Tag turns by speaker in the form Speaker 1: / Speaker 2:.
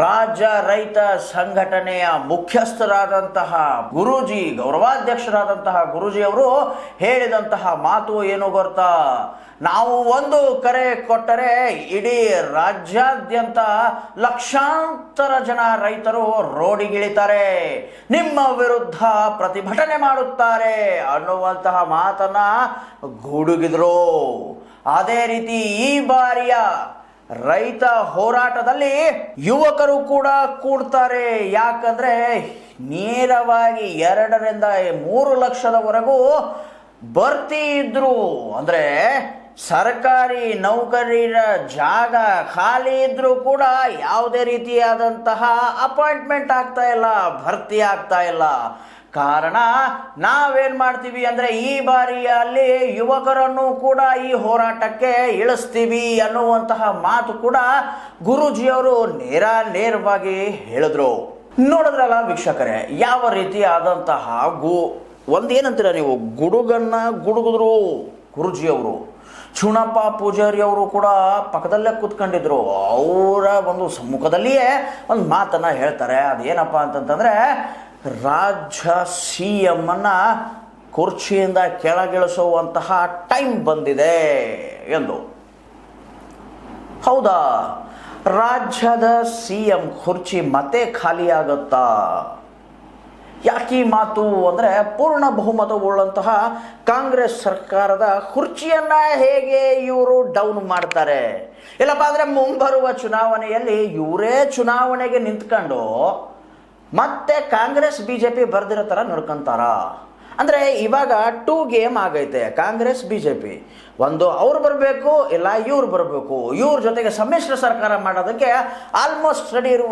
Speaker 1: ರಾಜ್ಯ ರೈತ ಸಂಘಟನೆಯ ಮುಖ್ಯಸ್ಥರಾದಂತಹ ಗುರೂಜಿ, ಗೌರವಾಧ್ಯಕ್ಷರಾದಂತಹ ಗುರೂಜಿ ಅವರು ಹೇಳಿದಂತಹ ಮಾತು ಏನು ಗೊತ್ತಾ? ನಾವು ಒಂದು ಕರೆ ಕೊಟ್ಟರೆ ಇಡೀ ರಾಜ್ಯಾದ್ಯಂತ ಲಕ್ಷಾಂತರ ಜನ ರೈತರು ರೋಡಿಗಿಳಿತಾರೆ, ನಿಮ್ಮ ವಿರುದ್ಧ ಪ್ರತಿಭಟನೆ ಮಾಡುತ್ತಾರೆ ಅನ್ನುವಂತಹ ಮಾತನ್ನ ಗುಡುಗಿದ್ರು. ಅದೇ ರೀತಿ ಈ ಬಾರಿಯ ರೈತ ಹೋರಾಟದಲ್ಲಿ ಯುವಕರು ಕೂಡ ಕೂಡ್ತಾರೆ. ಯಾಕಂದ್ರೆ ನೇರವಾಗಿ 2 ರಿಂದ 3 ಲಕ್ಷದವರೆಗೂ ಭರ್ತಿ ಇದ್ರು. ಅಂದ್ರೆ ಸರ್ಕಾರಿ ನೌಕರರ ಜಾಗ ಖಾಲಿ ಇದ್ರೂ ಕೂಡ ಯಾವುದೇ ರೀತಿಯಾದಂತಹ ಅಪಾಯಿಂಟ್ಮೆಂಟ್ ಆಗ್ತಾ ಇಲ್ಲ, ಭರ್ತಿ ಆಗ್ತಾ ಇಲ್ಲ. ಕಾರಣ ನಾವೇನ್ ಮಾಡ್ತೀವಿ ಅಂದ್ರೆ ಈ ಬಾರಿಯಲ್ಲಿ ಯುವಕರನ್ನು ಕೂಡ ಈ ಹೋರಾಟಕ್ಕೆ ಇಳಿಸ್ತೀವಿ ಅನ್ನುವಂತಹ ಮಾತು ಕೂಡ ಗುರೂಜಿಯವರು ನೇರವಾಗಿ ಹೇಳಿದ್ರು. ನೋಡಿದ್ರಲ್ಲ ವೀಕ್ಷಕರೇ, ಯಾವ ರೀತಿಯಾದಂತಹ ಒಂದೇನಂತೀರ ನೀವು, ಗುಡುಗನ್ನ ಗುಡುಗಿದ್ರು ಗುರೂಜಿಯವರು. ಚುಣಪ್ಪ ಪೂಜಾರಿ ಅವರು ಕೂಡ ಪಕ್ಕದಲ್ಲೇ ಕೂತ್ಕೊಂಡಿದ್ರು. ಅವರ ಒಂದು ಸಮ್ಮುಖದಲ್ಲಿಯೇ ಒಂದು ಮಾತನ್ನ ಹೇಳ್ತಾರೆ. ಅದೇನಪ್ಪ ಅಂತಂತಂದ್ರೆ, ರಾಜ್ಯ CM ಅನ್ನ ಕುರ್ಚಿಯಿಂದ ಕೆಳಗಿಳಿಸುವಂತಹ ಟೈಮ್ ಬಂದಿದೆ ಎಂದು. ಹೌದಾ, ರಾಜ್ಯದ CM ಕುರ್ಚಿ ಮತ್ತೆ ಖಾಲಿಯಾಗುತ್ತಾ? ಯಾಕೆ ಮಾತು ಅಂದರೆ, ಪೂರ್ಣ ಬಹುಮತವುಳ್ಳಂತಹ ಕಾಂಗ್ರೆಸ್ ಸರ್ಕಾರದ ಕುರ್ಚಿಯನ್ನ ಹೇಗೆ ಇವರು ಡೌನ್ ಮಾಡ್ತಾರೆ? ಇಲ್ಲಪ್ಪ ಅಂದರೆ ಮುಂಬರುವ ಚುನಾವಣೆಯಲ್ಲಿ ಇವರೇ ಚುನಾವಣೆಗೆ ನಿಂತ್ಕೊಂಡು ಮತ್ತೆ ಕಾಂಗ್ರೆಸ್ BJP ಬರ್ದಿರೋ ಥರ ನೋಡ್ಕೊಂತಾರ? ಅಂದರೆ ಇವಾಗ 2 ಗೇಮ್ ಆಗೈತೆ. ಕಾಂಗ್ರೆಸ್ BJP ಒಂದು ಅವ್ರು ಬರಬೇಕು, ಇಲ್ಲ ಇವ್ರು ಬರಬೇಕು. ಇವ್ರ ಜೊತೆಗೆ ಸಮ್ಮಿಶ್ರ ಸರ್ಕಾರ ಮಾಡೋದಕ್ಕೆ ಆಲ್ಮೋಸ್ಟ್ ರೆಡಿ ಇರುವ